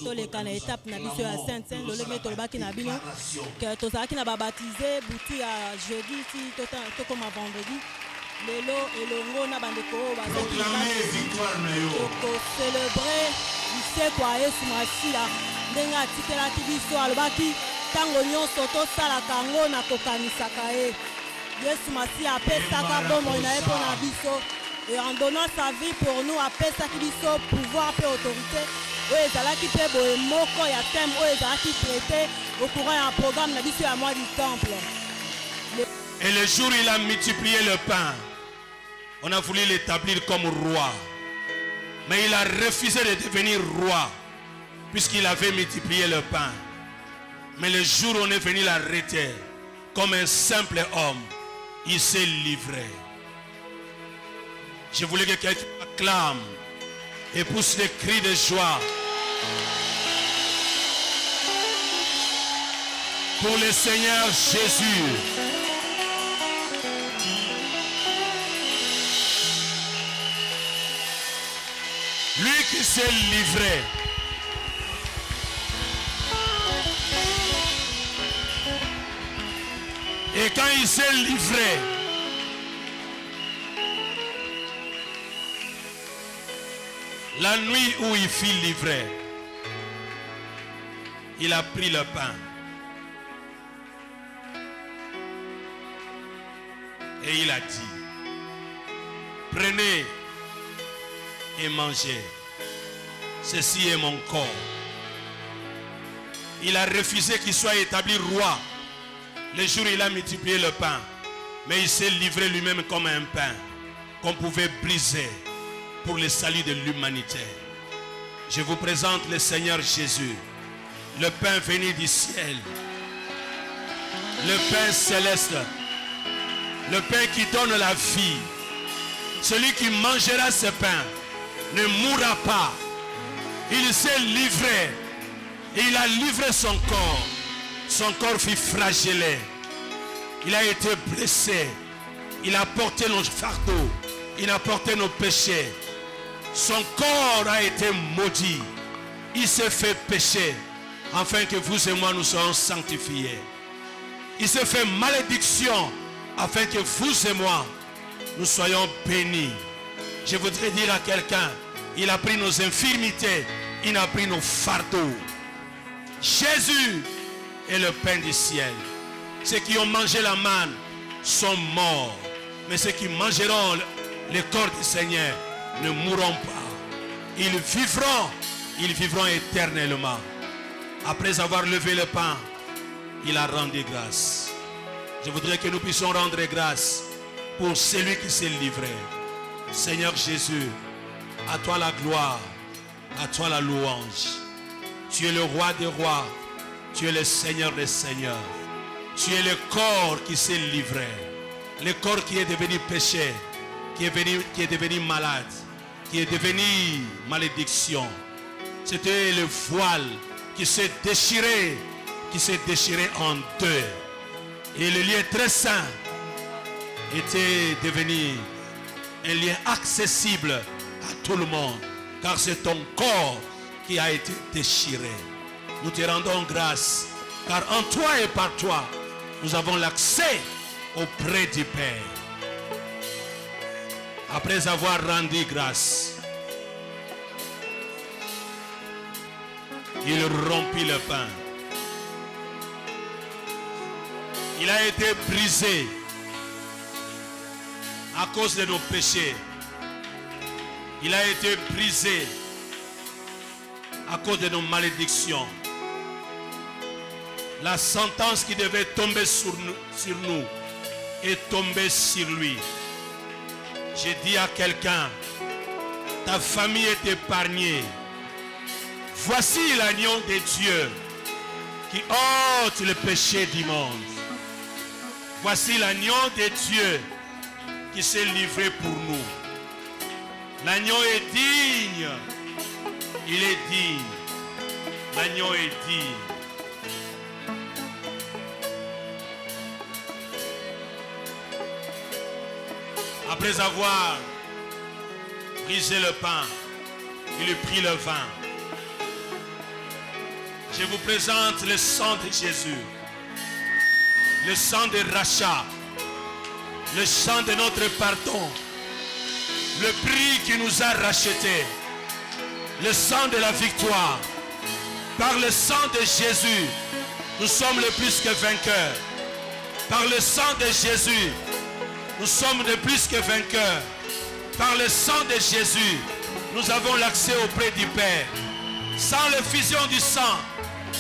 toleka na étape na biso ya Saint-Saint lolenge tolobaki na bino que tozalaki na babaptiser butu ya jeudi ti tokoma vendredi lelo elongo na bandeko oyo bazokocelebre biseko ya Yesu Masiya ndenge atikelaki biso alobaki ntango nyonso tosalaka yango na kokanisaka ye. Yesu Masiya apesaka bomoi na ye mpo na biso et en donnant sa vie pour nous apesaki biso pouvoir pe autorité oyo ezalaki mpe boye moko ya thème oyo ezalaki traité au courant ya programme na biso ya mois du temple. Et le jour où il a multiplié le pain, on a voulu l'établir comme roi. Mais il a refusé de devenir roi puisqu'il avait multiplié le pain. Mais le jour où on est venu l'arrêter comme un simple homme, il s'est livré. Je voulais que quelqu'un acclame et pousse des cris de joie pour le Seigneur Jésus. Lui qui s'est livré. Et quand il s'est livré, la nuit où il fut livré, il a pris le pain. Et il a dit, prenez et mangez. Ceci est mon corps. Il a refusé qu'il soit établi roi. Le jour où il a multiplié le pain. Mais il s'est livré lui-même comme un pain qu'on pouvait briser pour le salut de l'humanité. Je vous présente le Seigneur Jésus, le pain venu du ciel, le pain céleste, le pain qui donne la vie. Celui qui mangera ce pain ne mourra pas. Il s'est livré et il a livré son corps. Son corps fut flagellé. Il a été blessé. Il a porté nos fardeaux. Il a porté nos péchés. Son corps a été maudit. Il s'est fait pécher afin que vous et moi nous soyons sanctifiés. Il s'est fait malédiction afin que vous et moi nous soyons bénis. Je voudrais dire à quelqu'un, il a pris nos infirmités, il a pris nos fardeaux. Jésus est le pain du ciel. Ceux qui ont mangé la manne sont morts. Mais ceux qui mangeront le corps du Seigneur ne mourront pas. Ils vivront éternellement. Après avoir levé le pain, il a rendu grâce. Je voudrais que nous puissions rendre grâce pour celui qui s'est livré. Seigneur Jésus, à toi la gloire, à toi la louange. Tu es le roi des rois, tu es le Seigneur des seigneurs. Tu es le corps qui s'est livré, le corps qui est devenu péché, qui est devenu malade, qui est devenu malédiction. C'était le voile qui s'est déchiré en deux. Et le lieu très saint était devenu un lien accessible à tout le monde, car c'est ton corps qui a été déchiré. Nous te rendons grâce, car en toi et par toi, nous avons l'accès auprès du Père. Après avoir rendu grâce, il rompit le pain. Il a été brisé à cause de nos péchés. Il a été brisé à cause de nos malédictions. La sentence qui devait tomber sur nous est tombée sur lui. J'ai dit à quelqu'un, ta famille est épargnée. Voici l'agneau de Dieu qui ôte le péché du monde. Voici l'agneau de Dieu qui s'est livré pour nous. L'agneau est digne. Il est digne. L'agneau est digne. Après avoir brisé le pain, il prit le vin. Je vous présente le sang de Jésus. Le sang de rachat. Le sang de notre pardon. Le prix qui nous a rachetés. Le sang de la victoire. Par le sang de Jésus, nous sommes le plus que vainqueurs. Par le sang de Jésus, nous sommes de plus que vainqueurs. Par le sang de Jésus, nous avons l'accès auprès du Père. Sans l'effusion du sang,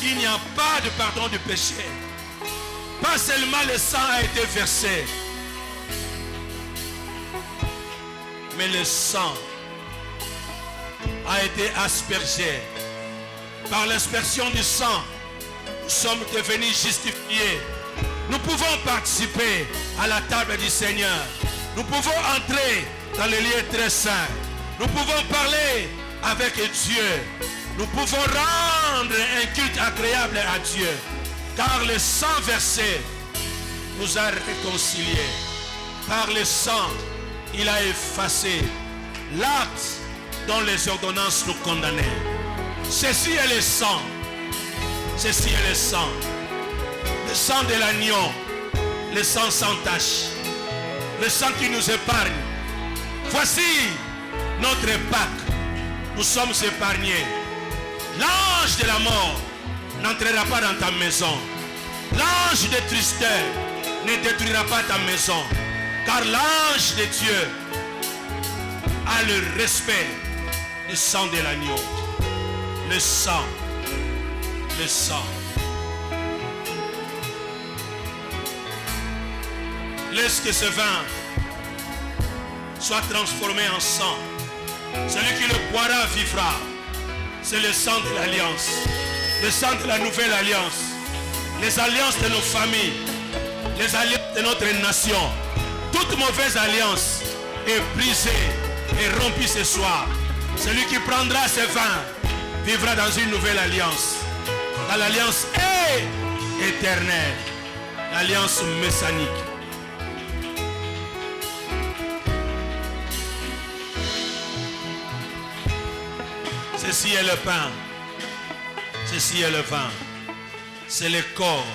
il n'y a pas de pardon du péché. Pas seulement le sang a été versé, mais le sang a été aspergé. Par l'aspersion du sang, nous sommes devenus justifiés. Nous pouvons participer à la table du Seigneur. Nous pouvons entrer dans les lieux très saints. Nous pouvons parler avec Dieu. Nous pouvons rendre un culte agréable à Dieu. Car le sang versé nous a réconciliés. Par le sang, il a effacé l'acte dont les ordonnances nous condamnaient. Ceci est le sang. Ceci est le sang. Le sang de l'agneau. Le sang sans tache. Le sang qui nous épargne. Voici notre Pâque. Nous sommes épargnés. L'ange de la mort n'entrera pas dans ta maison. L'ange de tristesse ne détruira pas ta maison. Car l'ange de Dieu a le respect du sang de l'agneau. Le sang. Le sang. Laisse que ce vin soit transformé en sang. Celui qui le boira vivra. C'est le sang de l'alliance. Le sang de la nouvelle alliance. Les alliances de nos familles. Les alliances de notre nation. Toute mauvaise alliance est brisée et rompue ce soir. Celui qui prendra ce vin vivra dans une nouvelle alliance. Dans l'alliance éternelle. L'alliance messianique. Ceci est le pain. Ceci est le vin. C'est le corps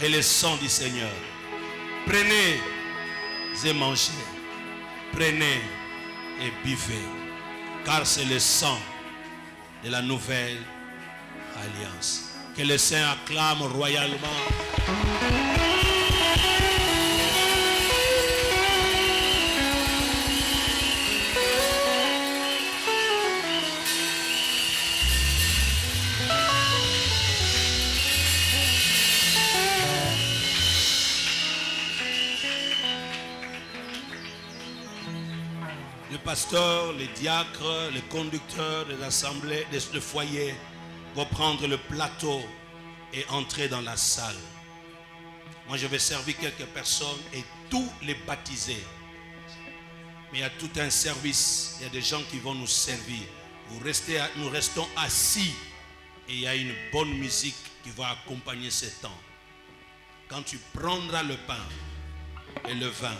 et le sang du Seigneur. Prenez et mangez. Prenez et buvez. Car c'est le sang de la nouvelle alliance. Que les saints acclament royalement. Le pasteur, les diacres, les conducteurs de l'assemblée, de foyer vont prendre le plateau et entrer dans la salle. Moi, je vais servir quelques personnes et tous les baptiser. Mais il y a tout un service. Il y a des gens qui vont nous servir. Nous restons assis et il y a une bonne musique qui va accompagner ce temps. Quand tu prendras le pain et le vin,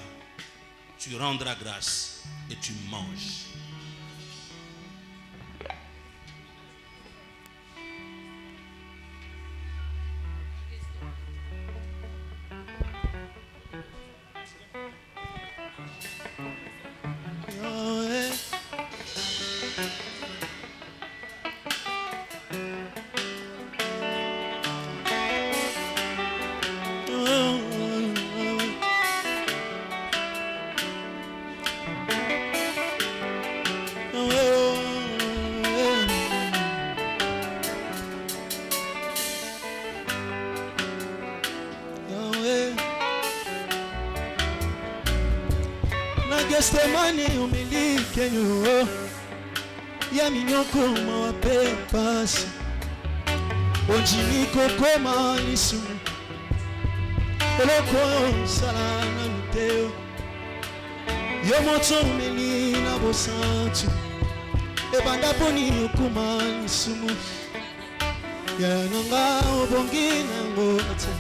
tu rendras grâce et tu manges. Gestemani umilike nyo ya minyoko mawape pasi onjiniko koma lisu eloko salana muteo yo moto umeli na bosantu ebanda poni okuma lisu ya nanga obongi nango ate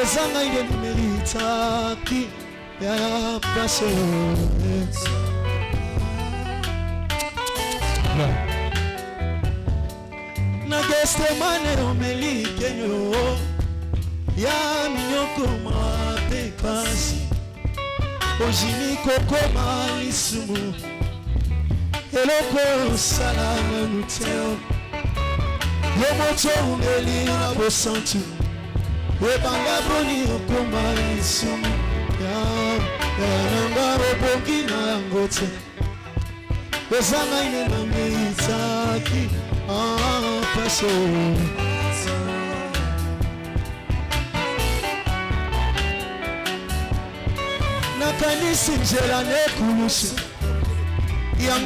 ezanga ide numelitaki ya paso na gestemane omeli kenyo ya minyoko mape pasi ojimi kokoma lisumu eloko osala nanu te yo moto omeli na bosantu ebanga boni okoma lisumu nanga obongi na yango te ezanga ine na mitaki paso nakanisi nzela nekulusu yango